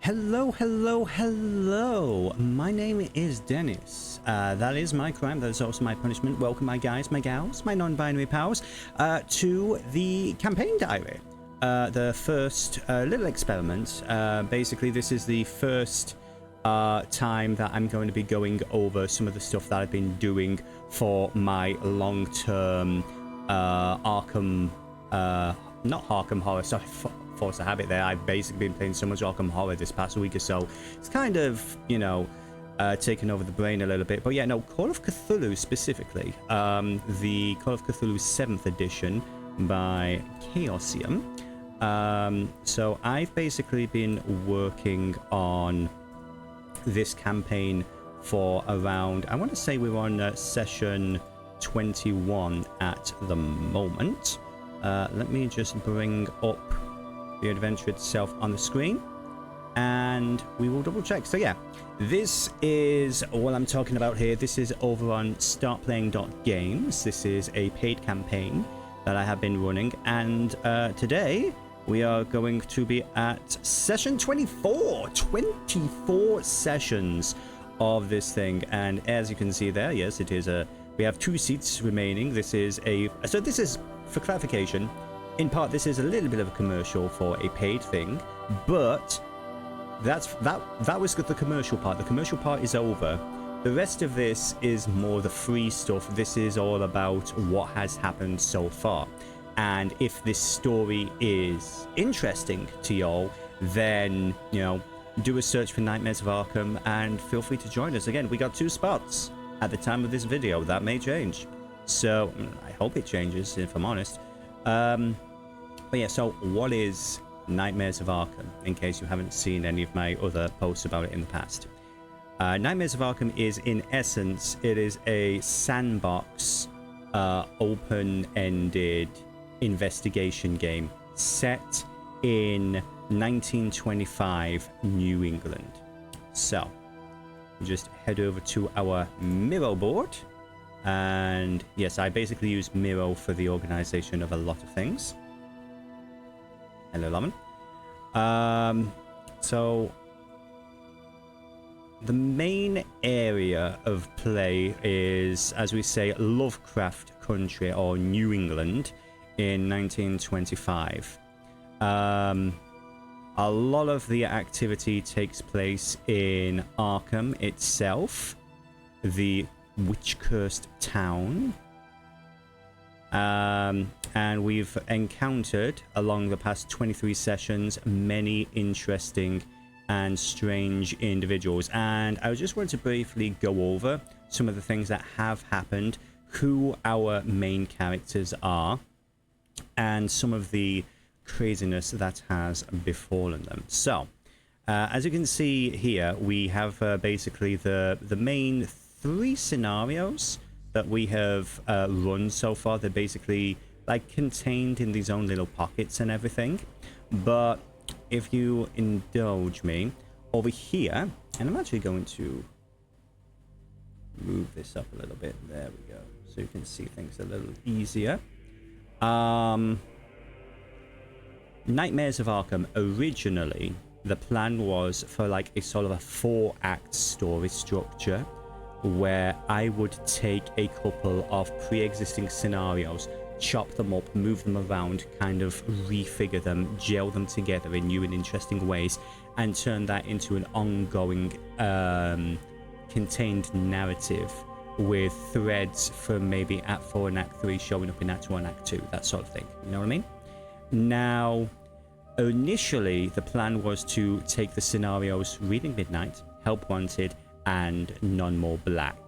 Hello, hello, hello. My name is Dennis. That is my crime. That is also my punishment. Welcome, my guys, my gals, my non-binary pals, to the campaign diary. The first little experiment. Basically, this is the first time that I'm going to be going over some of the stuff that I've been doing for my long-term Arkham, not Arkham Horror, sorry, force a habit there. I've basically been playing so much Arkham Horror this past week or so. It's kind of, you know, taken over the brain a little bit. But yeah, no, Call of Cthulhu specifically. The Call of Cthulhu 7th edition by Chaosium. So I've basically been working on this campaign for around, I want to say we're on session 21 at the moment. Let me just bring up the adventure itself on the screen and we will double check. So yeah, this is what I'm talking about here. This is over on startplaying.games. This is a paid campaign that I have been running, and today we are going to be at session 24 sessions of this thing. And as you can see there, yes, it is we have 2 seats remaining. This is for clarification, in part, this is a little bit of a commercial for a paid thing, but that was the commercial part. The commercial part is over. The rest of this is more the free stuff. This is all about what has happened so far. And if this story is interesting to y'all, then, you know, do a search for Nightmares of Arkham and feel free to join us. Again, we got 2 spots at the time of this video. That may change. So I hope it changes, if I'm honest. But yeah, so what is Nightmares of Arkham, in case you haven't seen any of my other posts about it in the past? Nightmares of Arkham is, in essence, it is a sandbox, open-ended investigation game set in 1925 New England. So, just head over to our Miro board. And yes, I basically use Miro for the organization of a lot of things. Hello, Lemon. So the main area of play is, as we say, Lovecraft Country or New England in 1925. A lot of the activity takes place in Arkham itself, the witch-cursed town, and we've encountered along the past 23 sessions many interesting and strange individuals, and I just wanted to briefly go over some of the things that have happened, who our main characters are, and some of the craziness that has befallen them. So as you can see here, we have basically the main 3 scenarios that we have run so far. They're basically like contained in these own little pockets and everything. But if you indulge me over here, and I'm actually going to move this up a little bit. There we go. So you can see things a little easier. Nightmares of Arkham, originally the plan was for like a sort of a 4-act story structure, where I would take a couple of pre-existing scenarios, chop them up, move them around, kind of refigure them, gel them together in new and interesting ways, and turn that into an ongoing contained narrative with threads from maybe Act 4 and Act 3 showing up in Act 1 and Act 2, that sort of thing. You know what I mean? Now, initially, the plan was to take the scenarios Reading Midnight, Help Wanted, and None More Black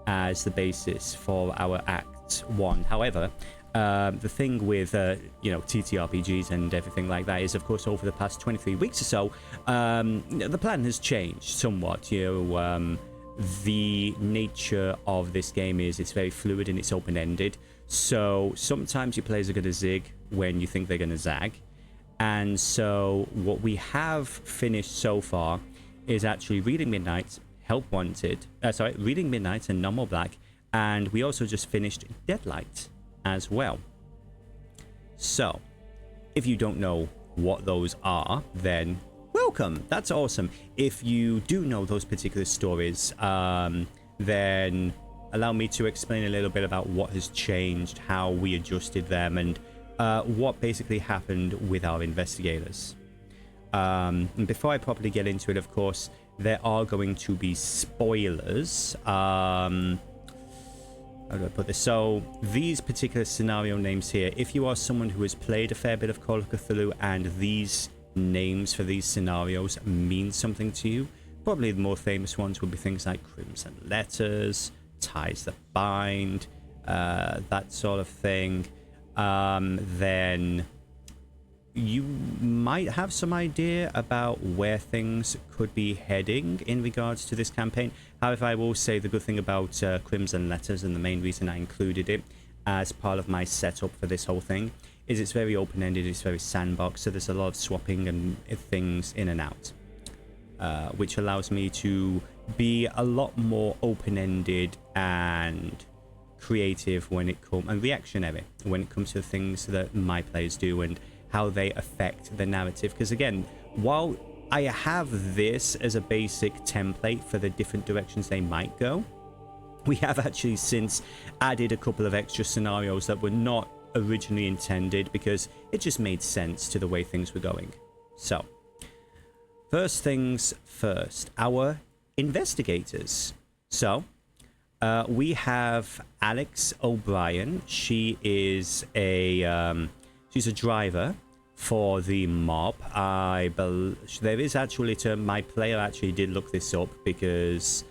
as the basis for our Act 1. However, the thing with you know, TTRPGs and everything like that is, of course, over the past 23 weeks or so, the plan has changed somewhat. You know, the nature of this game is it's very fluid and it's open-ended. So sometimes your players are going to zig when you think they're going to zag. And so what we have finished so far is actually Reading Midnight, Help Wanted, Reading Midnight and None More Black, and we also just finished Deadlight as well. So, if you don't know what those are, then, well, welcome. That's awesome. If you do know those particular stories, then allow me to explain a little bit about what has changed, how we adjusted them, and what basically happened with our investigators. And before I properly get into it, of course, there are going to be spoilers. How do I put this? So these particular scenario names here, if you are someone who has played a fair bit of Call of Cthulhu and these names for these scenarios mean something to you, probably the more famous ones would be things like Crimson Letters, Ties That Bind, that sort of thing. Then you might have some idea about where things could be heading in regards to this campaign. However, I will say the good thing about Crimson Letters, and the main reason I included it as part of my setup for this whole thing, is it's very open-ended, it's very sandbox, so there's a lot of swapping and things in and out, which allows me to be a lot more open-ended and creative when it comes, and reactionary when it comes to things that my players do and how they affect the narrative. Because again, while I have this as a basic template for the different directions they might go, we have actually since added a couple of extra scenarios that were not originally intended because it just made sense to the way things were going. So first things first, our investigators. So we have Alex O'Brien. She is she's a driver for the mob. There is actually a term, my player actually did look this up because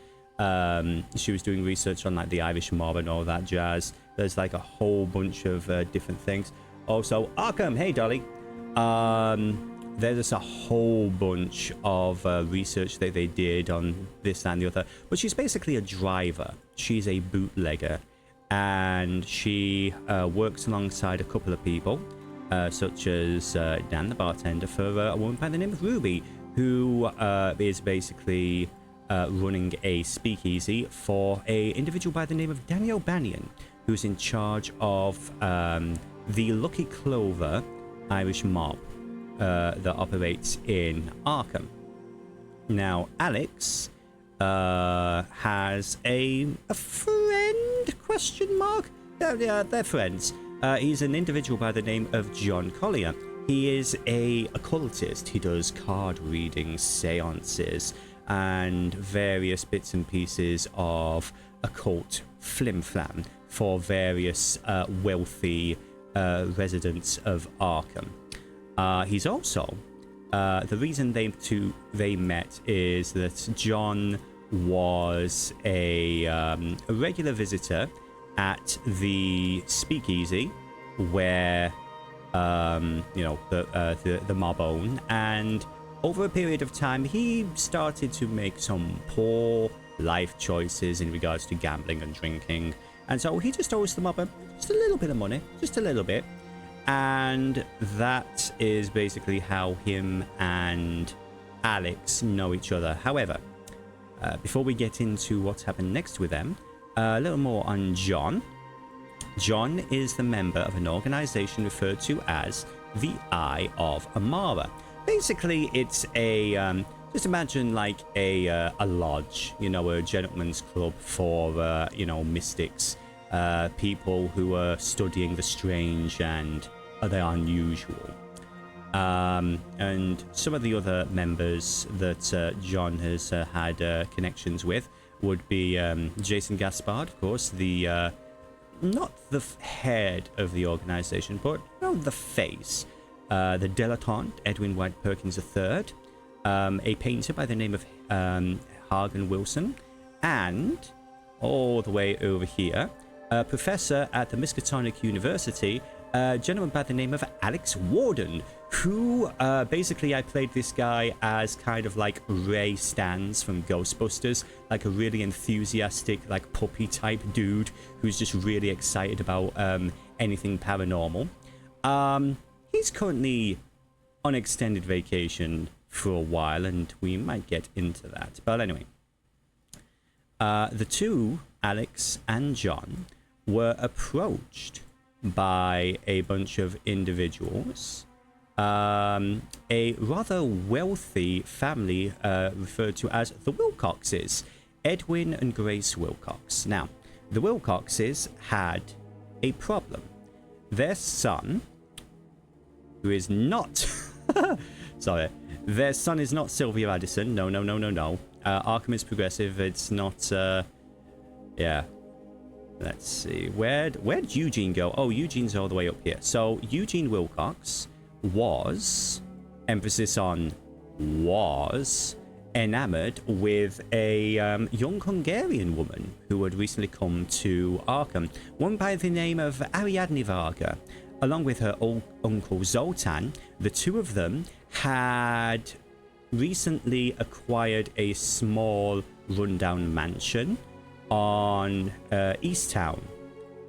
she was doing research on like the Irish mob and all that jazz. There's like a whole bunch of different things. Also, Arkham, hey Dolly. There's a whole bunch of research that they did on this and the other. But she's basically a driver. She's a bootlegger. And she works alongside a couple of people, such as Dan the bartender, for a woman by the name of Ruby, who is basically running a speakeasy for a individual by the name of Danny O'Banion, who's in charge of the Lucky Clover Irish mob that operates in Arkham. Now, Alex has a friend, question mark? Yeah, they're friends. He's an individual by the name of John Collier. He is a occultist. He does card readings, seances, and various bits and pieces of occult flim-flam for various wealthy residents of Arkham. He's also the reason they met is that John was a regular visitor at the speakeasy where the mob own, and over a period of time he started to make some poor life choices in regards to gambling and drinking, and so he just owes the mob just a little bit of money, just a little bit. And that is basically how him and Alex know each other. However, before we get into what's happened next with them, a little more on John. John is the member of an organization referred to as the Eye of Amara. Basically, it's a just imagine like a lodge, a gentleman's club for mystics, people who are studying the strange and the unusual. And some of the other members that John has had connections with would be Jason Gaspard, of course, the not the head of the organization, but the face, the dilettante Edwin White Perkins III, a painter by the name of Hagen Wilson, and all the way over here, a professor at the Miskatonic University, a gentleman by the name of Alex Warden, who basically I played this guy as kind of like Ray Stans from Ghostbusters, like a really enthusiastic, like puppy type dude who's just really excited about anything paranormal. He's currently on extended vacation for a while, and we might get into that. But anyway, the two, Alex and John, were approached by a bunch of individuals a rather wealthy family referred to as the Wilcoxes, Edwin and Grace Wilcox. Now, the Wilcoxes had a problem. Their son, who is not... sorry. Their son is not Sylvia Addison. No. Arkham is progressive. It's not... yeah. Let's see. Where'd Eugene go? Oh, Eugene's all the way up here. So, Eugene Wilcox was, emphasis on was, enamored with a young Hungarian woman who had recently come to Arkham, one by the name of Ariadne Varga. Along with her old uncle Zoltan, the two of them had recently acquired a small rundown mansion on East Town,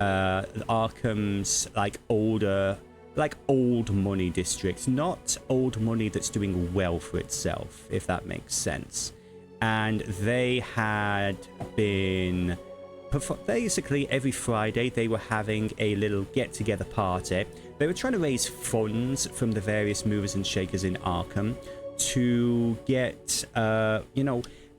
Arkham's old money district, not old money that's doing well for itself, if that makes sense. And they had been basically every Friday they were having a little get-together party. They were trying to raise funds from the various movers and shakers in Arkham to get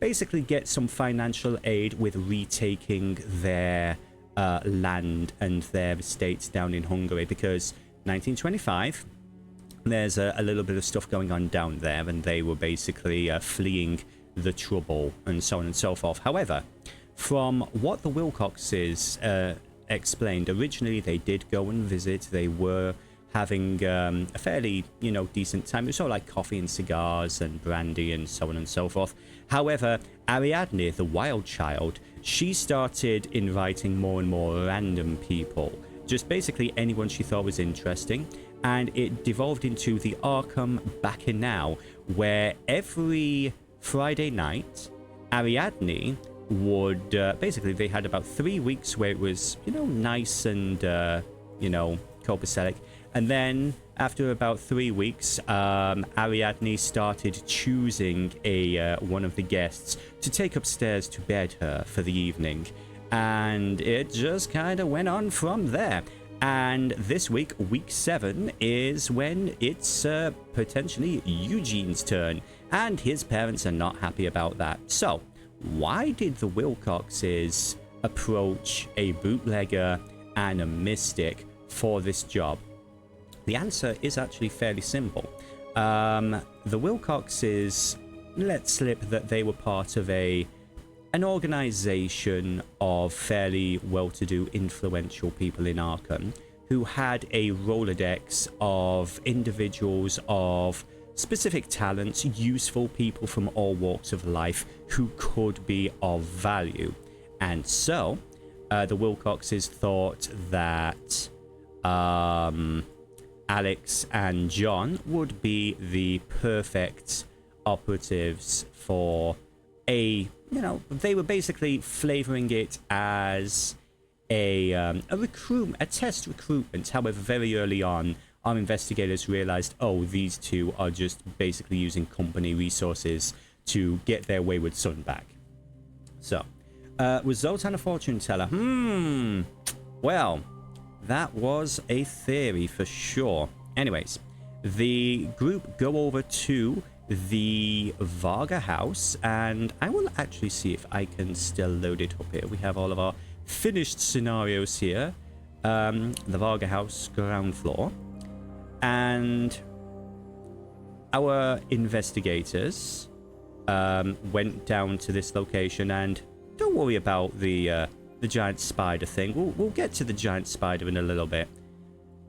basically get some financial aid with retaking their land and their estates down in Hungary, because 1925, there's a little bit of stuff going on down there, and they were basically fleeing the trouble and so on and so forth. However, from what the Wilcoxes explained, originally they did go and visit. They were having a fairly, decent time. It was all like coffee and cigars and brandy and so on and so forth. However, Ariadne, the wild child, she started inviting more and more random people. Just basically anyone she thought was interesting, and it devolved into the Arkham Bacchanal, where every Friday night, Ariadne would basically, they had about 3 weeks where it was, nice and copacetic, and then after about 3 weeks, Ariadne started choosing one of the guests to take upstairs to bed her for the evening. And it just kind of went on from there. And this week, week 7, is when it's potentially Eugene's turn. And his parents are not happy about that. So, why did the Wilcoxes approach a bootlegger and a mystic for this job? The answer is actually fairly simple. The Wilcoxes let slip that they were part of an organization of fairly well-to-do, influential people in Arkham who had a Rolodex of individuals of specific talents, useful people from all walks of life who could be of value. And so, the Wilcoxes thought that Alex and John would be the perfect operatives for they were basically flavoring it as a test recruitment. However, very early on, our investigators realized, these two are just basically using company resources to get their wayward son back. So, was Zoltan a fortune teller? Well, that was a theory for sure. Anyways, the group go over to the Varga house, and I will actually see if I can still load it up here. We have all of our finished scenarios here. The Varga house, ground floor. And our investigators went down to this location, and don't worry about the giant spider thing. We'll get to the giant spider in a little bit.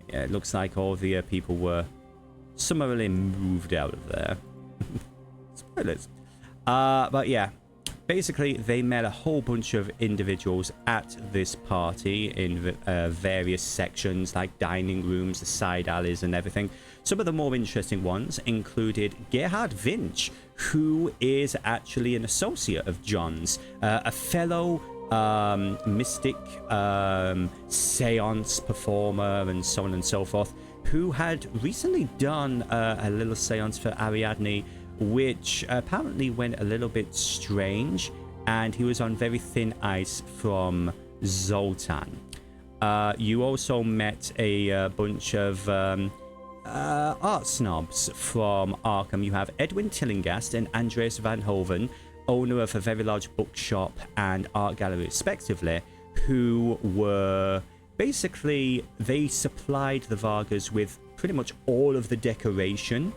Yeah, it looks like all the people were summarily moved out of there. Spoilers. But yeah, basically they met a whole bunch of individuals at this party in various sections, like dining rooms, the side alleys and everything. Some of the more interesting ones included Gerhard Vinch, who is actually an associate of John's, a fellow mystic, seance performer and so on and so forth, who had recently done a little seance for Ariadne, which apparently went a little bit strange, and he was on very thin ice from Zoltan. You also met a bunch of art snobs from Arkham. You have Edwin Tillingast and Andreas Van Hoven, owner of a very large bookshop and art gallery respectively, who were basically, they supplied the Vargas with pretty much all of the decoration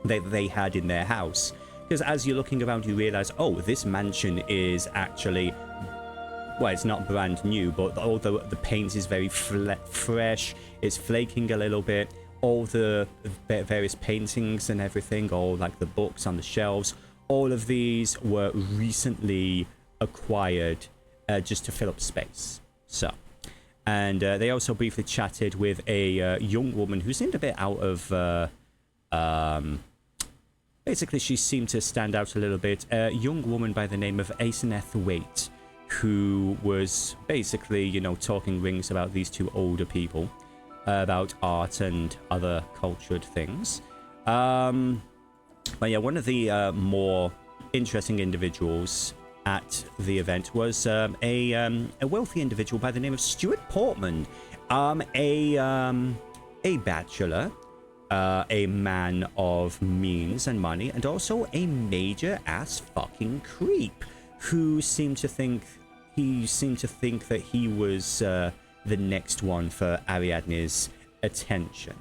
that they had in their house. Because as you're looking around, you realize, oh, this mansion is actually, well, it's not brand new, but all the paint is very fresh. It's flaking a little bit. All the various paintings and everything, all like the books on the shelves, all of these were recently acquired just to fill up space. So, and they also briefly chatted with a young woman who seemed a bit out of basically, she seemed to stand out a little bit. A young woman by the name of Aseneth Waite, who was basically, you know, talking rings about these two older people, about art and other cultured things. But yeah, one of the more interesting individuals at the event was a wealthy individual by the name of Stuart Portman, a bachelor. A man of means and money, and also a major ass fucking creep who seemed to think that he was the next one for Ariadne's attention.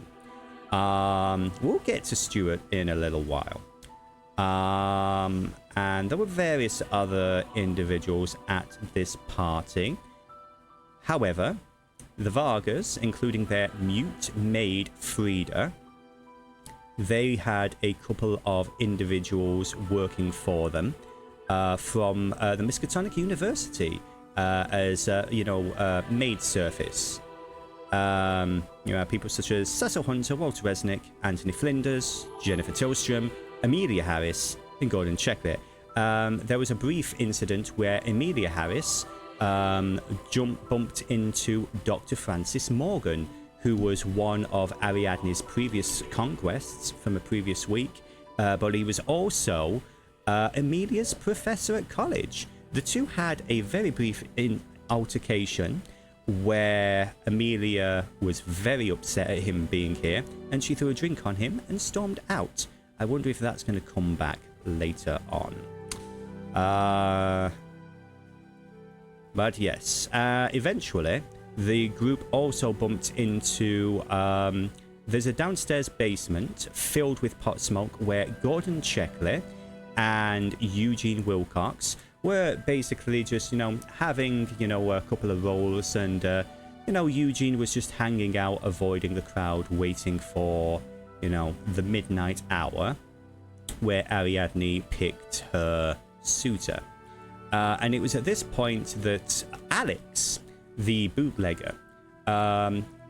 We'll get to Stuart in a little while. And there were various other individuals at this party. However, the Vargas, including their mute maid Frida, they had a couple of individuals working for them from the Miskatonic University as, maid service. People such as Cecil Hunter, Walter Resnick, Anthony Flinders, Jennifer Tillstrom, Amelia Harris, and Gordon Checklet. There was a brief incident where Amelia Harris bumped into Dr. Francis Morgan, who was one of Ariadne's previous conquests from a previous week, but he was also Amelia's professor at college. The two had a very brief altercation where Amelia was very upset at him being here, and she threw a drink on him and stormed out. I wonder if that's going to come back later on. But yes, eventually, the group also bumped into, there's a downstairs basement filled with pot smoke where Gordon Checkley and Eugene Wilcox were basically just, having, a couple of rolls, and, Eugene was just hanging out, avoiding the crowd, waiting for, the midnight hour where Ariadne picked her suitor. And it was at this point that Alex, the bootlegger.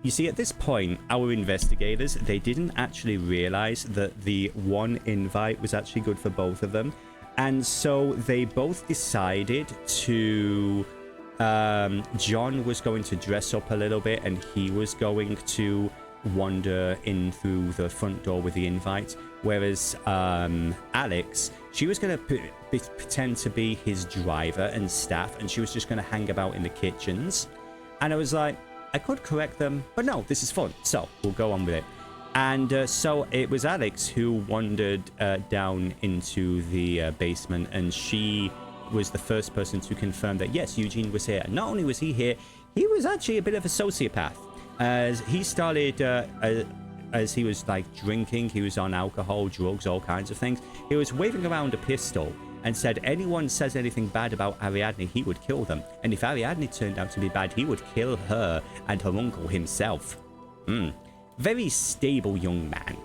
You see, at this point, our investigators, they didn't actually realize that the one invite was actually good for both of them. And so they both decided to... John was going to dress up a little bit, and he was going to wander in through the front door with the invite. Whereas Alex, she was going to pretend to be his driver and staff, and she was just going to hang about in the kitchens. And I was like, I could correct them, but no, this is fun, so we'll go on with it. And so it was Alex who wandered down into the basement, and she was the first person to confirm that, yes, Eugene was here. And not only was he here, he was actually a bit of a sociopath. As he started, as he was like drinking, he was on alcohol, drugs, all kinds of things. He was waving around a pistol and said anyone says anything bad about Ariadne, he would kill them. And if Ariadne turned out to be bad, he would kill her and her uncle himself. Very stable young man.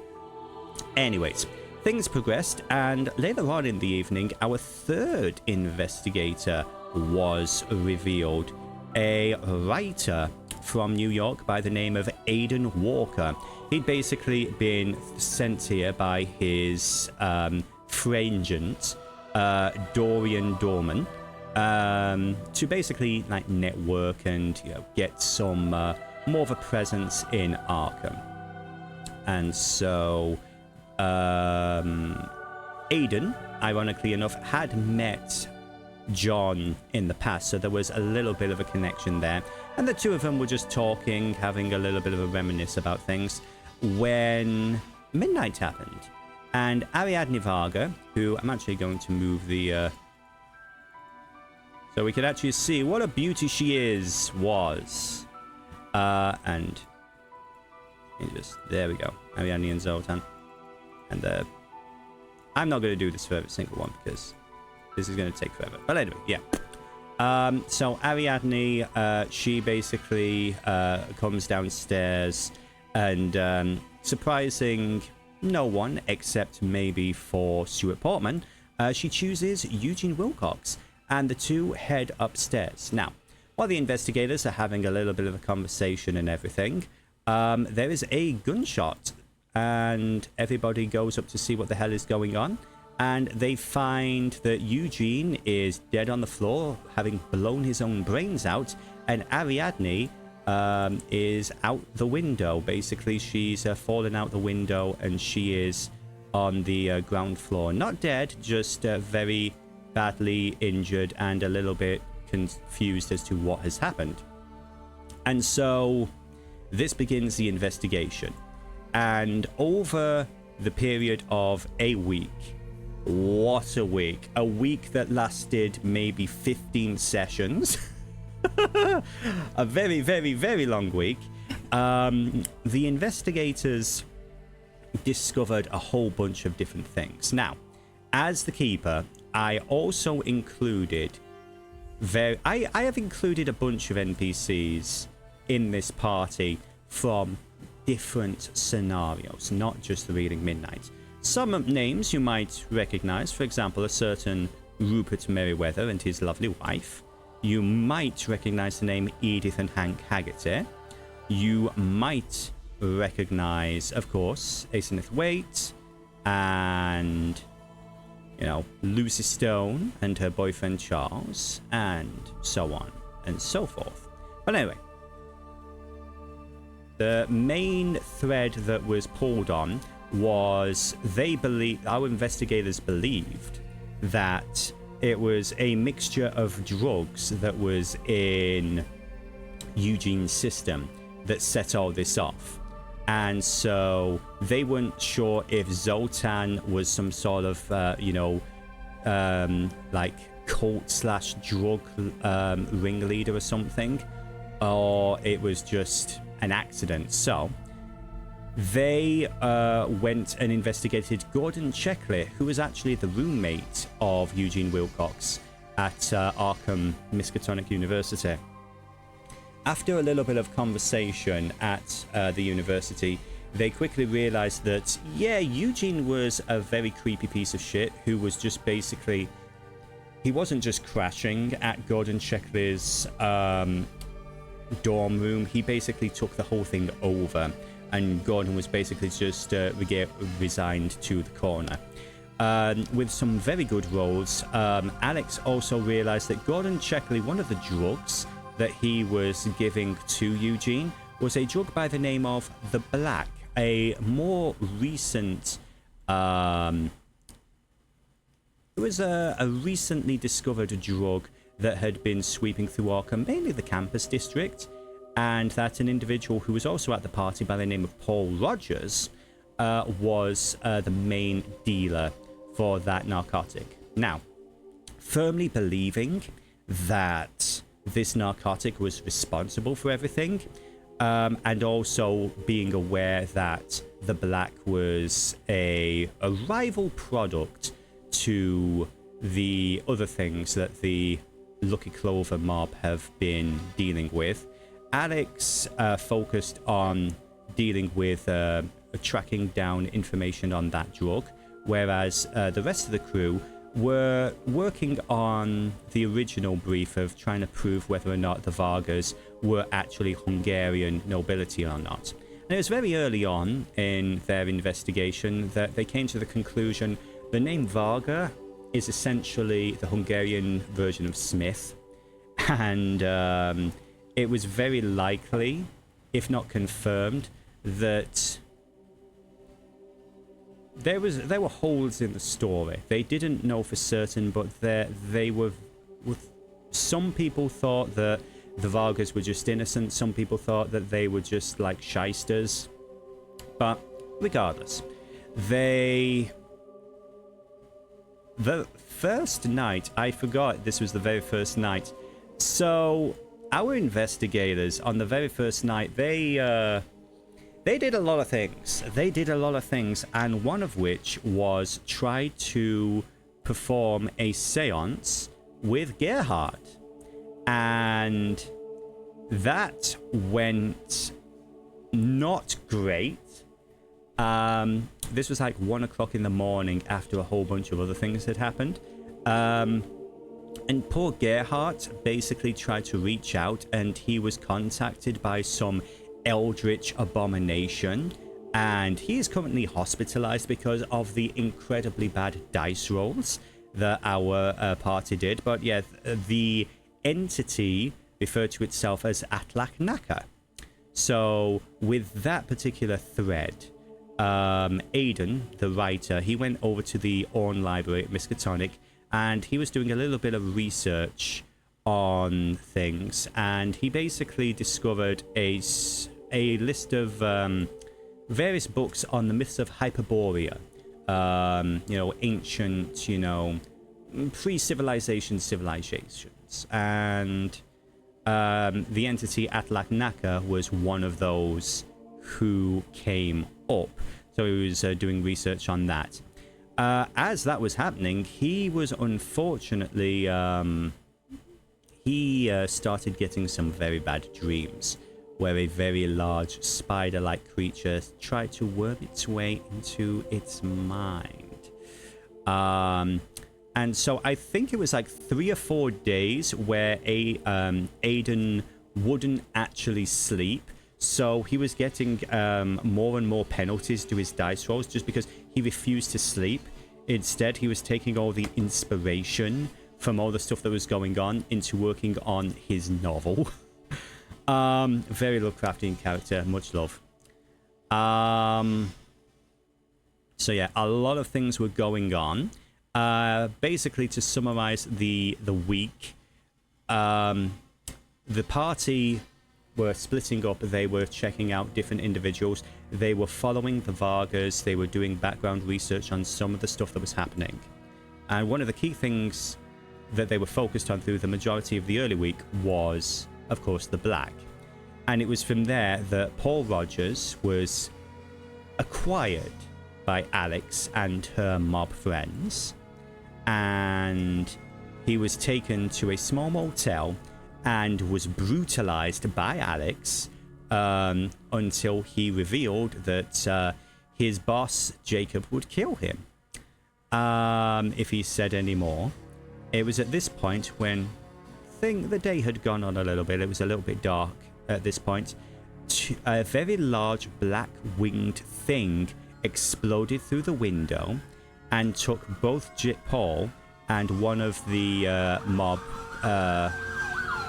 Anyways, things progressed, and later on in the evening, our third investigator was revealed. A writer from New York by the name of Aidan Walker. He'd basically been sent here by his frangent, Dorian Dorman, to basically like network and get some more of a presence in Arkham. And so Aidan, ironically enough, had met John in the past, so there was a little bit of a connection there, and the two of them were just talking, having a little bit of a reminisce about things. when midnight happened. And Ariadne Varga, who I'm actually going to move the... so we can actually see what a beauty she was. And just... There we go. Ariadne and Zoltan. And I'm not going to do this for every single one because this is going to take forever. But anyway, yeah. So Ariadne, she basically comes downstairs and surprising no one except maybe for Stuart Portman, she chooses Eugene Wilcox, and the two head upstairs. Now, while the investigators are having a little bit of a conversation and everything, there is a gunshot, and everybody goes up to see what the hell is going on. And they find that Eugene is dead on the floor, having blown his own brains out, and Ariadne is out the window. Basically, she's fallen out the window, and she is on the ground floor. Not dead, just very badly injured and a little bit confused as to what has happened. And so this begins the investigation. And over the period of a week, what a week. A week that lasted maybe 15 sessions. A very, very, very long week. The investigators discovered a whole bunch of different things. Now, as the keeper, I also included I have included a bunch of NPCs in this party from different scenarios, not just the Reading Midnight. Some names you might recognize, for example, a certain Rupert Merriweather and his lovely wife. You might recognize the name Edith and Hank Haggerty. You might recognize, of course, Asenith Waite and, you know, Lucy Stone and her boyfriend Charles, and so on and so forth. But anyway, the main thread that was pulled on was our investigators believed that it was a mixture of drugs that was in Eugene's system that set all this off. And so they weren't sure if Zoltan was some sort of, like cult/drug ringleader or something, or it was just an accident. So they went and investigated Gordon Checkley, who was actually the roommate of Eugene Wilcox at Arkham Miskatonic University. After a little bit of conversation at the university, they quickly realized that, yeah, Eugene was a very creepy piece of shit who was just basically... He wasn't just crashing at Gordon Checkley's dorm room. He basically took the whole thing over. And Gordon was basically just resigned to the corner. With some very good rolls, Alex also realized that Gordon Checkley, one of the drugs that he was giving to Eugene, was a drug by the name of the Black, a more recent... it was a recently discovered drug that had been sweeping through Arkham, mainly the campus district, and that an individual who was also at the party by the name of Paul Rogers was the main dealer for that narcotic. Now, firmly believing that this narcotic was responsible for everything, and also being aware that the Black was a rival product to the other things that the Lucky Clover mob have been dealing with, Alex focused on dealing with tracking down information on that drug, whereas the rest of the crew were working on the original brief of trying to prove whether or not the Vargas were actually Hungarian nobility or not. And it was very early on in their investigation that they came to the conclusion the name Varga is essentially the Hungarian version of Smith, and it was very likely, if not confirmed, that there were holes in the story. They didn't know for certain, but they were. Some people thought that the Vargas were just innocent. Some people thought that they were just like shysters. But regardless, the first night, I forgot this was the very first night. So our investigators on the very first night, they did a lot of things. They did a lot of things, and one of which was try to perform a seance with Gerhard. And that went not great. This was like 1 o'clock in the morning after a whole bunch of other things had happened. And poor Gerhard basically tried to reach out, and he was contacted by some eldritch abomination, and he is currently hospitalized because of the incredibly bad dice rolls that our party did. But yeah, the entity referred to itself as Atlak Naka. So with that particular thread, Aidan, the writer, he went over to the Orn Library at Miskatonic, and he was doing a little bit of research on things, and he basically discovered a list of various books on the myths of Hyperborea, ancient, pre-civilization civilizations, and the entity Atlak Naka was one of those who came up. So he was doing research on that. As that was happening, he was unfortunately he started getting some very bad dreams, where a very large spider-like creature tried to worm its way into its mind. And so I think it was like 3 or 4 days where Aidan wouldn't actually sleep. So he was getting more and more penalties to his dice rolls just because he refused to sleep. Instead, he was taking all the inspiration from all the stuff that was going on into working on his novel. Very Lovecraftian character, much love. So yeah, a lot of things were going on. Basically, to summarize the week, the party were splitting up. They were checking out different individuals. They were following the Vargas. They were doing background research on some of the stuff that was happening. And one of the key things that they were focused on through the majority of the early week was, of course, the Black. And it was from there that Paul Rogers was acquired by Alex and her mob friends. And he was taken to a small motel and was brutalized by Alex until he revealed that his boss, Jacob, would kill him if he said any more. It was at this point when the day had gone on a little bit. It was a little bit dark at this point. A very large black winged thing exploded through the window and took both Paul and one of the mob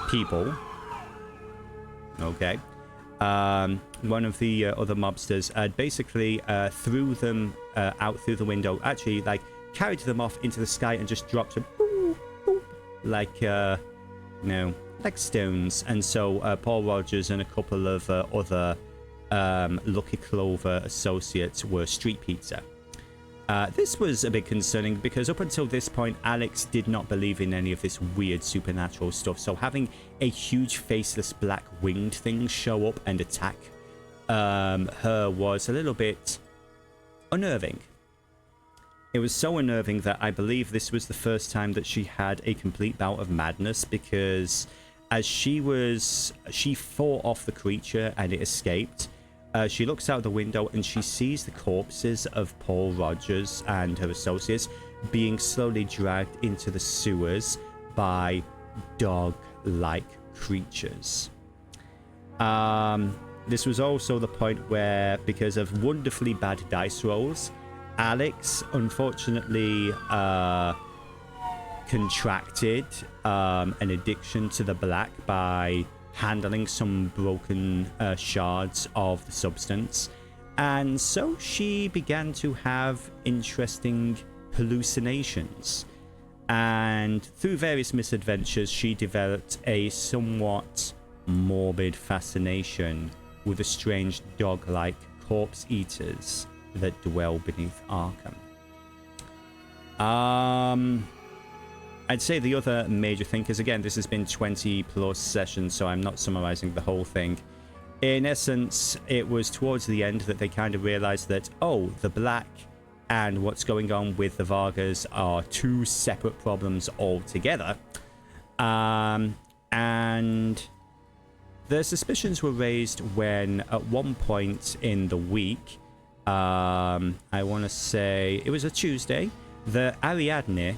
people. Okay. One of the other mobsters basically threw them out through the window. Actually, like, carried them off into the sky and just dropped them, boop, boop, like, like stones. And so Paul Rogers and a couple of other Lucky Clover associates were street pizza. This was a bit concerning because up until this point, Alex did not believe in any of this weird supernatural stuff. So having a huge faceless black winged thing show up and attack her was a little bit unnerving. It was so unnerving that I believe this was the first time that she had a complete bout of madness, because as she fought off the creature and it escaped, she looks out the window and she sees the corpses of Paul Rogers and her associates being slowly dragged into the sewers by dog-like creatures. This was also the point where, because of wonderfully bad dice rolls, Alex unfortunately contracted an addiction to the black by handling some broken shards of the substance, and so she began to have interesting hallucinations, and through various misadventures she developed a somewhat morbid fascination with a strange dog-like corpse eaters that dwell beneath Arkham. I'd say the other major thing, because again, this has been 20 plus sessions, so I'm not summarizing the whole thing. In essence, it was towards the end that they kind of realized that, oh, the Black and what's going on with the Vargas are two separate problems altogether. And the suspicions were raised when, at one point in the week, I want to say it was a Tuesday, the Ariadne,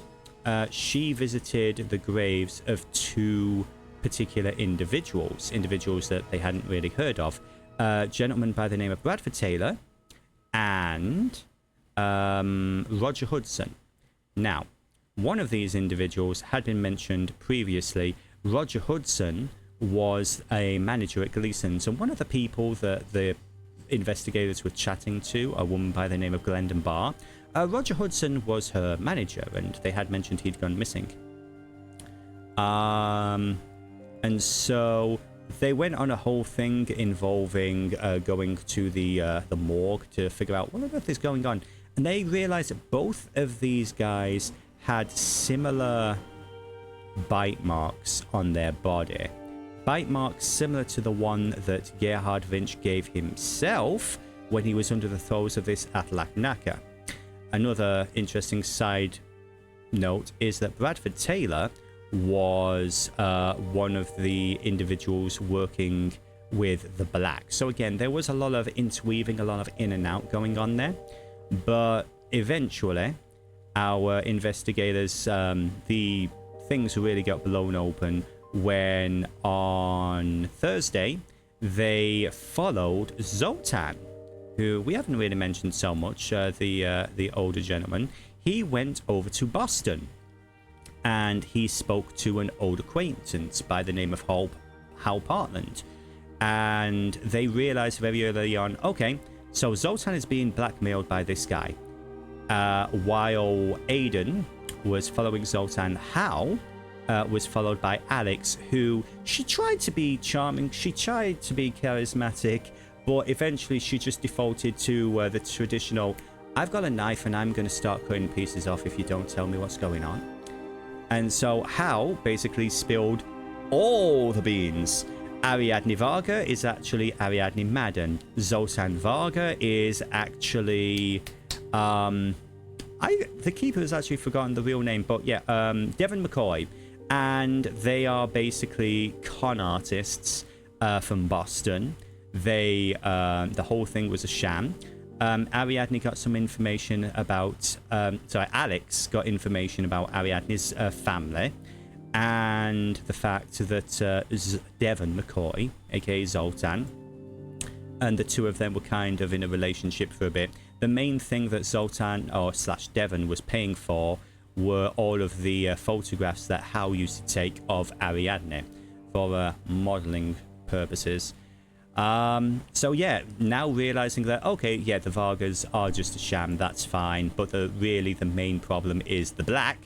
she visited the graves of two particular individuals that they hadn't really heard of. A gentleman by the name of Bradford Taylor and Roger Hudson. Now, one of these individuals had been mentioned previously. Roger Hudson was a manager at Gleason's, and one of the people that the investigators were chatting to, a woman by the name of Glendon Barr, Roger Hudson was her manager, and they had mentioned he'd gone missing. And so they went on a whole thing involving going to the morgue to figure out what on earth is going on. And they realized that both of these guys had similar bite marks on their body. Bite marks similar to the one that Gerhard Winch gave himself when he was under the throes of this Atlaknaka. Another interesting side note is that Bradford Taylor was one of the individuals working with the Black. So again, there was a lot of interweaving, a lot of in and out going on there. But eventually, our investigators, the things really got blown open when on Thursday, they followed Zoltan, who we haven't really mentioned so much, the older gentleman. He went over to Boston and he spoke to an old acquaintance by the name of Hal Partland. And they realized very early on, okay, so Zoltan is being blackmailed by this guy. While Aiden was following Zoltan, Hal was followed by Alex, who she tried to be charming, she tried to be charismatic, but eventually she just defaulted to the traditional, I've got a knife and I'm going to start cutting pieces off if you don't tell me what's going on. And so Hal basically spilled all the beans. Ariadne Varga is actually Ariadne Madden. Zoltan Varga is actually... the keeper has actually forgotten the real name, but yeah, Devon McCoy. And they are basically con artists from Boston. They the whole thing was a sham. Ariadne got some information about Alex got information about Ariadne's family, and the fact that Devon McCoy, aka Zoltan, and the two of them were kind of in a relationship for a bit. The main thing that Zoltan / Devon was paying for were all of the photographs that Hal used to take of Ariadne for modeling purposes. So yeah, now realizing that, okay, yeah, the Vargas are just a sham, that's fine, but really the main problem is the Black.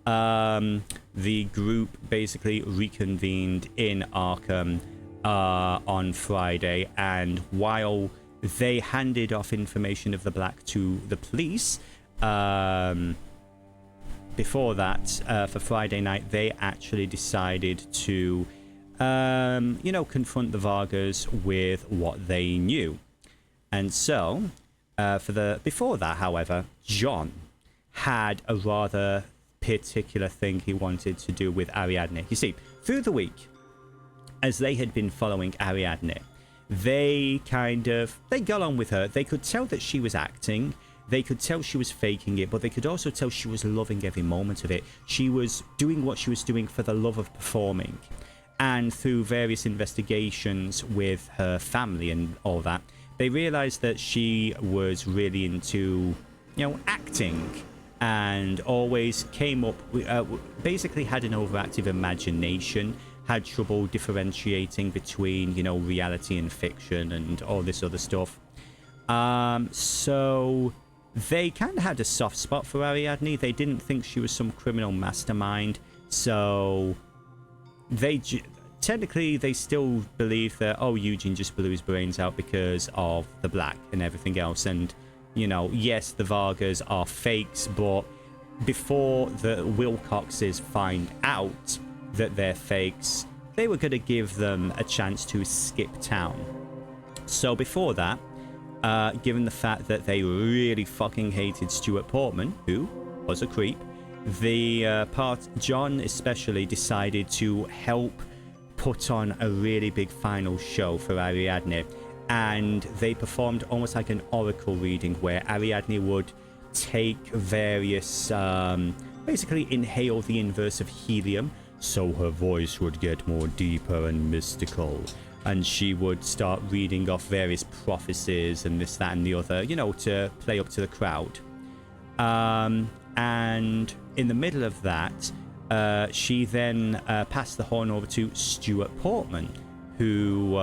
The group basically reconvened in Arkham on Friday, and while they handed off information of the Black to the police, before that, for Friday night, they actually decided to confront the Vargas with what they knew. And so, before that, however, John had a rather particular thing he wanted to do with Ariadne. You see, through the week, as they had been following Ariadne, they got on with her. They could tell that she was acting. They could tell she was faking it, but they could also tell she was loving every moment of it. She was doing what she was doing for the love of performing. And through various investigations with her family and all that, they realized that she was really into, acting, and always came up with, basically had an overactive imagination, had trouble differentiating between, reality and fiction and all this other stuff. So they kind of had a soft spot for Ariadne. They didn't think she was some criminal mastermind. So technically they still believe that, oh, Eugene just blew his brains out because of the black and everything else. And, you know, yes, the Vargas are fakes, but before the Wilcoxes find out that they're fakes, they were going to give them a chance to skip town. So before that, given the fact that they really fucking hated Stuart Portman, who was a creep, John especially decided to help put on a really big final show for Ariadne, and they performed almost like an oracle reading where Ariadne would take various, basically inhale the inverse of helium, so her voice would get more deeper and mystical, and she would start reading off various prophecies and this, that, and the other, you know, to play up to the crowd. And in the middle of that, she then passed the horn over to Stuart Portman, who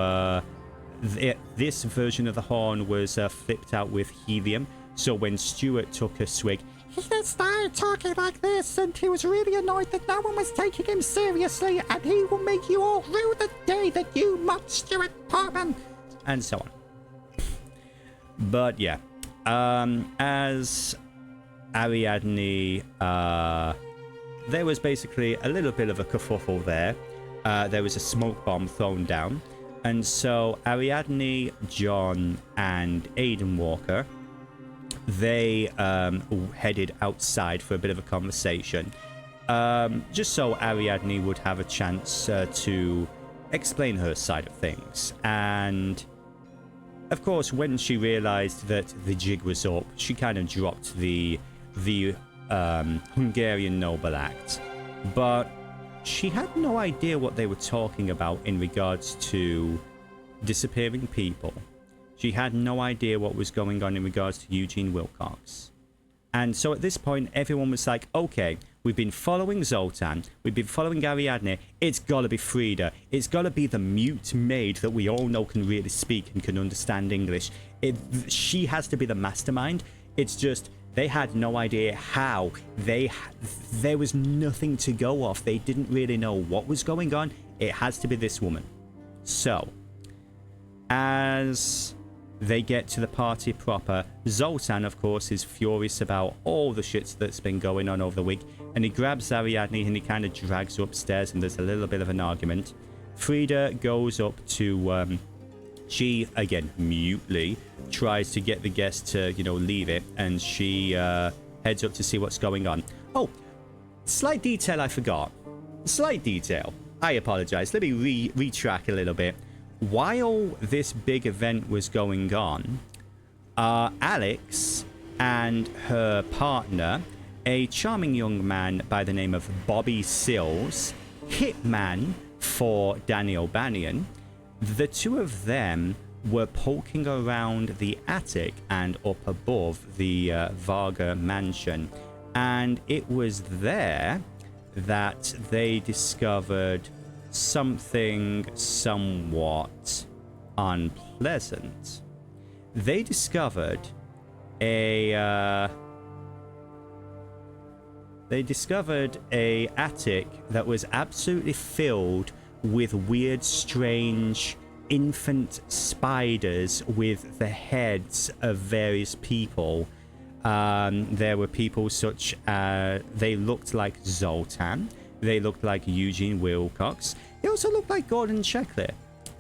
this version of the horn was flipped out with helium. So when Stuart took a swig, he just started talking like this, and he was really annoyed that no one was taking him seriously, and he will make you all rue the day that you mocked Stuart Portman, and so on. But yeah, as Ariadne, there was basically a little bit of a kerfuffle there. There was a smoke bomb thrown down, and so Ariadne, John, and Aidan Walker, they headed outside for a bit of a conversation, just so Ariadne would have a chance to explain her side of things. And of course, when she realized that the jig was up, she kind of dropped the Hungarian Noble Act, but she had no idea what they were talking about in regards to disappearing people. She had no idea what was going on in regards to Eugene Wilcox. And so at this point, everyone was like, okay, we've been following Zoltan, we've been following Ariadne, it's gotta be Frida, it's gotta be the mute maid that we all know can really speak and can understand English. She has to be the mastermind. It's just, they had no idea how. There was nothing to go off. They didn't really know what was going on. It has to be this woman. So, as they get to the party proper, Zoltan, of course, is furious about all the shit that's been going on over the week, and he grabs Ariadne and he kind of drags her upstairs, and there's a little bit of an argument. Frida goes up to, she, again, mutely tries to get the guest to, you know, leave it, and she heads up to see what's going on. Oh, slight detail I forgot. Slight detail. I apologize. Let me retrack a little bit. While this big event was going on, Alex and her partner, a charming young man by the name of Bobby Sills, hitman for Danny O'Banion, the two of them were poking around the attic and up above the Varga mansion, and it was there that they discovered something somewhat unpleasant. They discovered a attic that was absolutely filled with weird, strange infant spiders with the heads of various people. There were people such as, they looked like Zoltan, they looked like Eugene Wilcox, they also looked like Gordon Sheckley.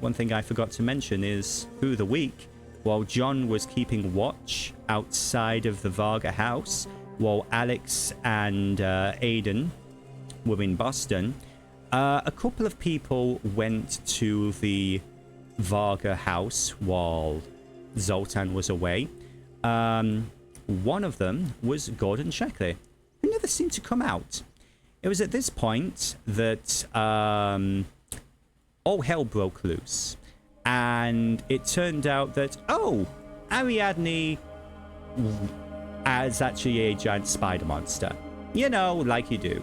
One thing I forgot to mention is, through the week, while John was keeping watch outside of the Varga house, while Alex and Aidan were in Boston, a couple of people went to the Varga house while Zoltan was away. One of them was Gordon Sheckley, who never seemed to come out. It was at this point that all hell broke loose, and it turned out that, oh, Ariadne is actually a giant spider monster. You know, like you do.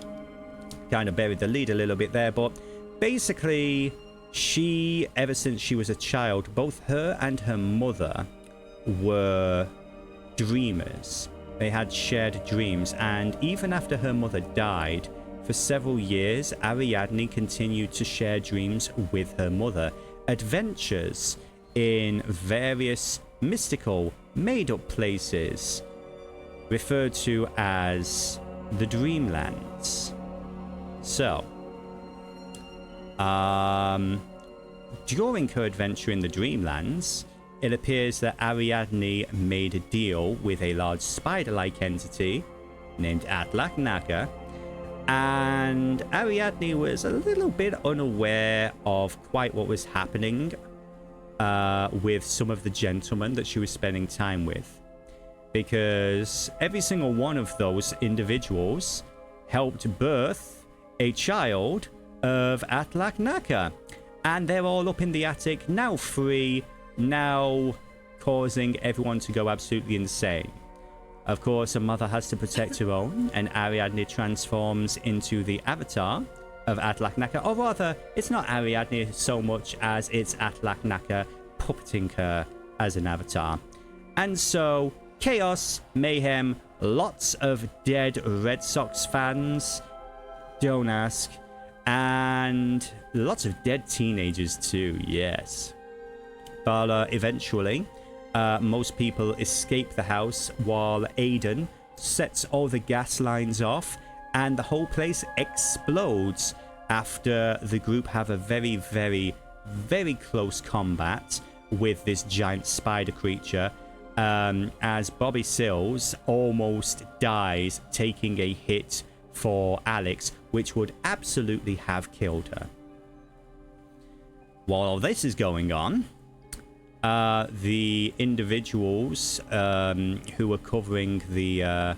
Kind of buried the lead a little bit there, but basically, she, ever since she was a child, both her and her mother were dreamers. They had shared dreams, and even after her mother died, For several years, Ariadne continued to share dreams with her mother, adventures in various mystical, made-up places, referred to as the Dreamlands. So, during her adventure in the Dreamlands, it appears that Ariadne made a deal with a large spider-like entity named Atlak Naka, and Ariadne was a little bit unaware of quite what was happening with some of the gentlemen that she was spending time with, because every single one of those individuals helped birth a child of Atlak Naka, and they're all up in the attic now, free, now causing everyone to go absolutely insane. Of course, a mother has to protect her own, and Ariadne transforms into the avatar of Atlak Naka, or rather, it's not Ariadne so much as it's Atlak Naka puppeting her as an avatar. And so, chaos, mayhem, lots of dead Red Sox fans, don't ask, and lots of dead teenagers too, yes. But eventually, most people escape the house while Aiden sets all the gas lines off, and the whole place explodes after the group have a very, very, very close combat with this giant spider creature, as Bobby Sills almost dies taking a hit for Alex, which would absolutely have killed her. While all this is going on, the individuals who were covering the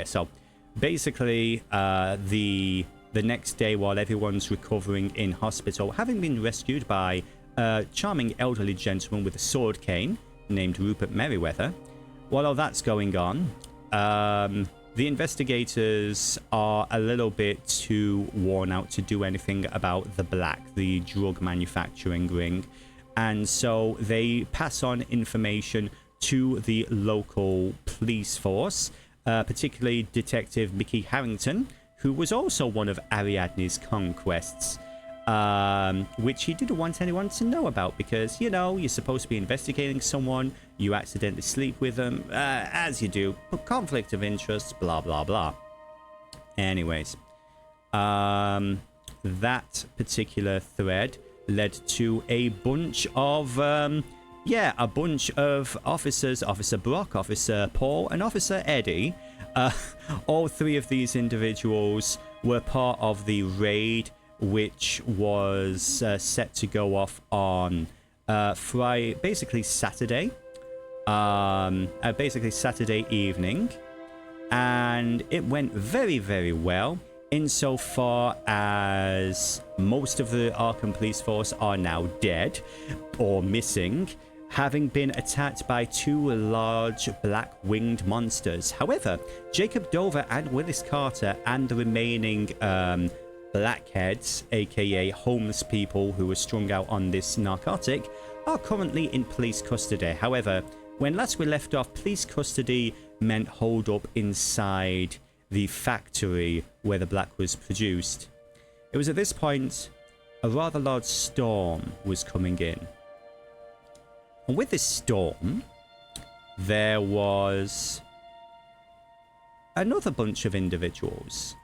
so basically the next day, while everyone's recovering in hospital, having been rescued by a charming elderly gentleman with a sword cane named Rupert Merriweather, while all that's going on, the investigators are a little bit too worn out to do anything about the drug manufacturing ring. And so they pass on information to the local police force, particularly Detective Mickey Harrington, who was also one of Ariadne's conquests, which he didn't want anyone to know about because, you know, you're supposed to be investigating someone, you accidentally sleep with them, as you do, conflict of interest, blah, blah, blah. Anyways, that particular thread led to a bunch of officers, Officer Brock, Officer Paul, and Officer Eddie. All three of these individuals were part of the raid, which was set to go off on basically Saturday evening, and it went very, very well, insofar as most of the Arkham police force are now dead or missing, having been attacked by two large black-winged monsters. However, Jacob Dover and Willis Carter and the remaining blackheads, aka homeless people who were strung out on this narcotic, are currently in police custody. However, when last we left off, police custody meant hold up inside the factory where the black was produced. It was at this point a rather large storm was coming in. And with this storm, there was another bunch of individuals.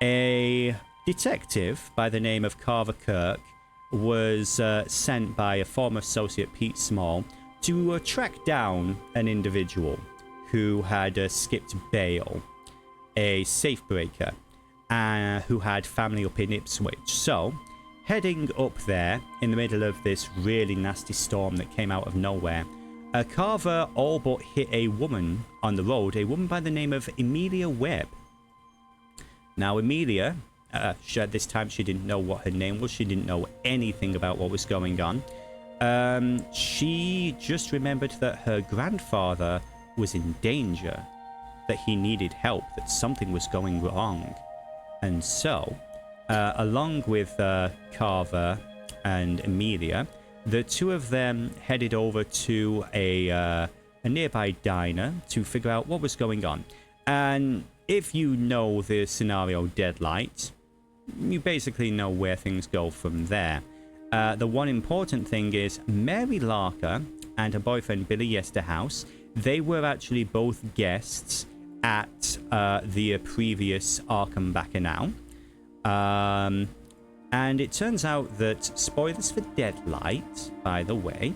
A detective by the name of Carver Kirk was sent by a former associate, Pete Small, to track down an individual who had skipped bail, a safe breaker, who had family up in Ipswich. So, heading up there in the middle of this really nasty storm that came out of nowhere, Carver all but hit a woman on the road, a woman by the name of Amelia Webb. Now, Amelia, at this time, she didn't know what her name was. She didn't know anything about what was going on. She just remembered that her grandfather was in danger, that he needed help, that something was going wrong. And so, along with Carver and Amelia, the two of them headed over to a nearby diner to figure out what was going on. And if you know the scenario Deadlight, you basically know where things go from there. The one important thing is Mary Larker and her boyfriend Billy Yesterhouse, they were actually both guests at the previous Arkham Bacchanal. And it turns out that, spoilers for Deadlight, by the way,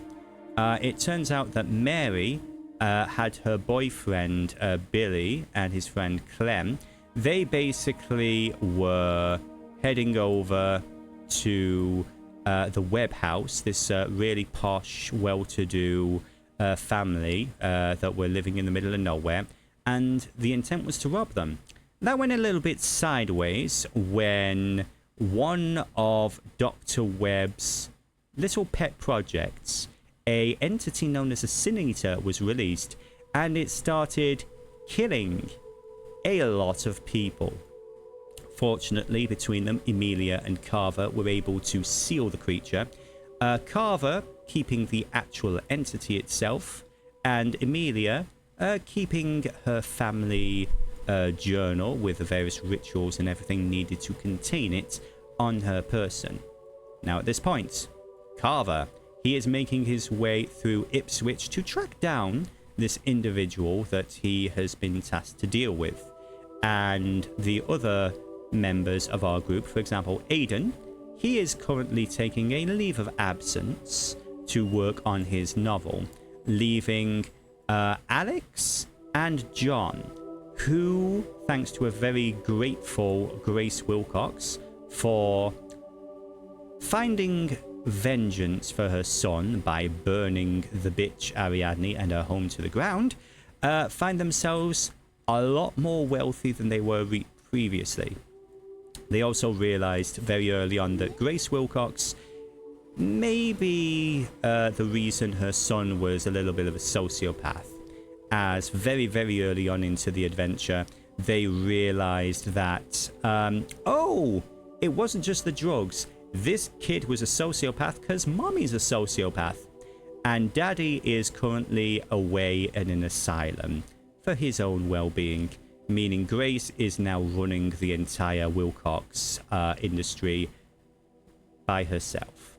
it turns out that Mary had her boyfriend Billy and his friend Clem. They basically were heading over to the Webb House, this really posh, well-to-do family that were living in the middle of nowhere, and the intent was to rob them. That went a little bit sideways when one of Dr. Webb's little pet projects, a entity known as a Sin Eater, was released, and it started killing a lot of people. Fortunately, between them, Emilia and Carver were able to seal the creature. Carver keeping the actual entity itself, and Emilia keeping her family journal with the various rituals and everything needed to contain it on her person. Now at this point, Carver, he is making his way through Ipswich to track down this individual that he has been tasked to deal with. And the other members of our group, for example, Aiden, he is currently taking a leave of absence to work on his novel, leaving Alex and John, who, thanks to a very grateful Grace Wilcox for finding vengeance for her son by burning the bitch Ariadne and her home to the ground, find themselves a lot more wealthy than they were previously. They also realized very early on that Grace Wilcox may be the reason her son was a little bit of a sociopath, as very, very early on into the adventure, they realized that, it wasn't just the drugs. This kid was a sociopath because mommy's a sociopath. And daddy is currently away in an asylum for his own well-being, meaning Grace is now running the entire Wilcox industry by herself.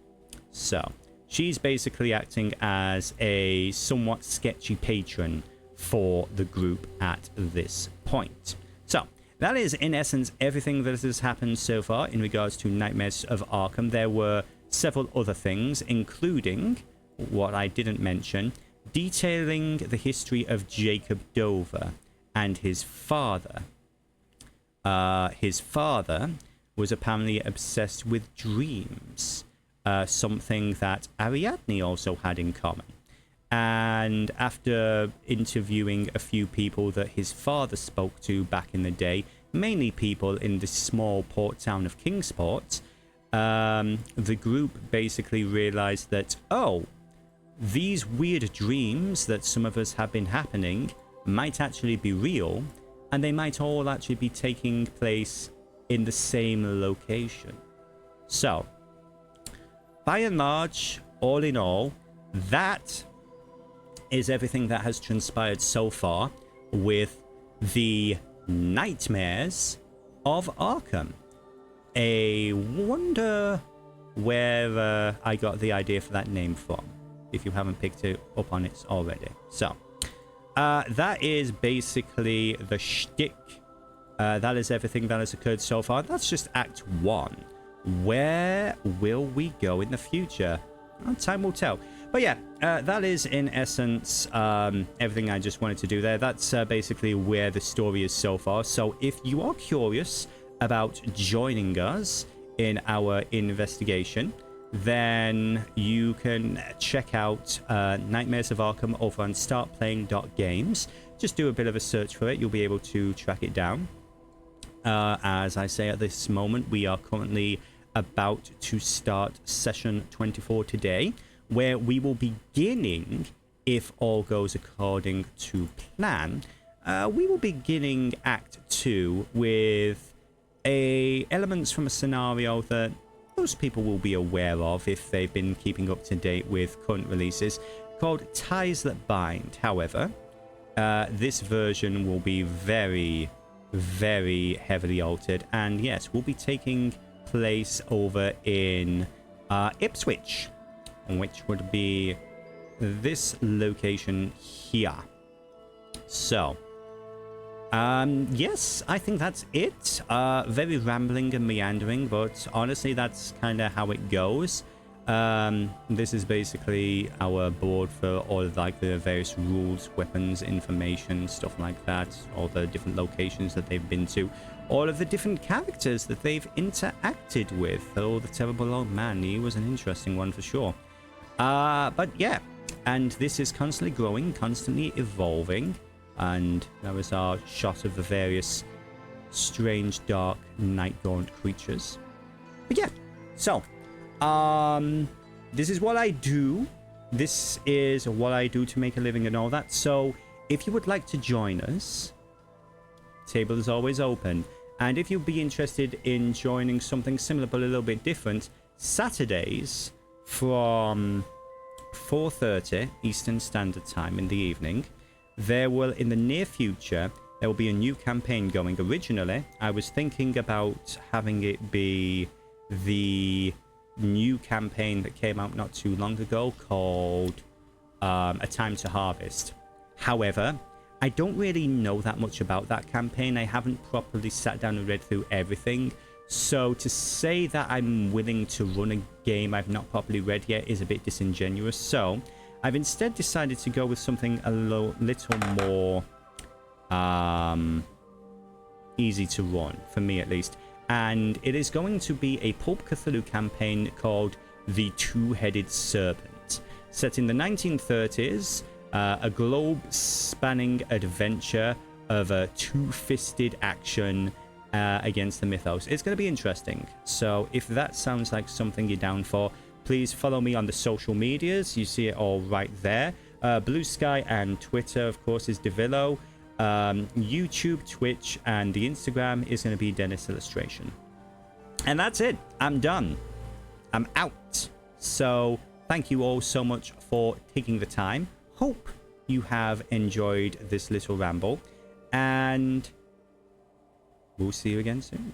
So she's basically acting as a somewhat sketchy patron for the group at this point. So that is in essence everything that has happened so far in regards to Nightmares of Arkham. There were several other things, including what I didn't mention, detailing the history of Jacob Dover and his father. His father was apparently obsessed with dreams, something that Ariadne also had in common. And after interviewing a few people that his father spoke to back in the day, mainly people in the small port town of Kingsport, the group basically realized that, these weird dreams that some of us have been happening might actually be real, and they might all actually be taking place in the same location. So, by and large, all in all, that is everything that has transpired so far with the Nightmares of Arkham. I wonder where I got the idea for that name from, if you haven't picked it up on it already. So, that is basically the shtick. That is everything that has occurred so far. That's just Act 1. Where will we go in the future? Well, time will tell. But yeah, that is in essence everything I just wanted to do there. That's basically where the story is so far. So if you are curious about joining us in our investigation, then you can check out Nightmares of Arkham over on startplaying.games. Just do a bit of a search for it. You'll be able to track it down. As I say at this moment, we are currently about to start session 24 today, where we will be beginning, if all goes according to plan, we will be beginning Act 2 with elements from a scenario that most people will be aware of if they've been keeping up to date with current releases, called Ties That Bind. However, this version will be very, very heavily altered. And yes, we'll be taking place over in Ipswich, which would be this location here. So, yes, I think that's it. Very rambling and meandering, but honestly, that's kind of how it goes. This is basically our board for all of like the various rules, weapons, information, stuff like that, all the different locations that they've been to, all of the different characters that they've interacted with. Oh, the terrible old man, he was an interesting one for sure. But yeah, and this is constantly growing, constantly evolving, and that was our shot of the various strange, dark, night-gaunt creatures. But yeah, so this is what I do. This is what I do to make a living and all that. So if you would like to join us, table is always open. And if you'd be interested in joining something similar but a little bit different, Saturdays from 4:30 Eastern Standard Time in the evening, there will, in the near future, there will be a new campaign going. Originally, I was thinking about having it be the new campaign that came out not too long ago called A Time to Harvest. However, I don't really know that much about that campaign. I haven't properly sat down and read through everything. So to say that I'm willing to run a game I've not properly read yet is a bit disingenuous. So I've instead decided to go with something a little more easy to run, for me at least. And it is going to be a Pulp Cthulhu campaign called The Two-Headed Serpent. Set in the 1930s, a globe-spanning adventure of a two-fisted action against the mythos. It's going to be interesting. So if that sounds like something you're down for, please follow me on the social medias. You see it all right there. Blue Sky and Twitter, of course, is DeVillo. YouTube, Twitch, and the Instagram is going to be Dennis Illustration. And that's it. I'm done. I'm out. So thank you all so much for taking the time. Hope you have enjoyed this little ramble. And we'll see you again soon.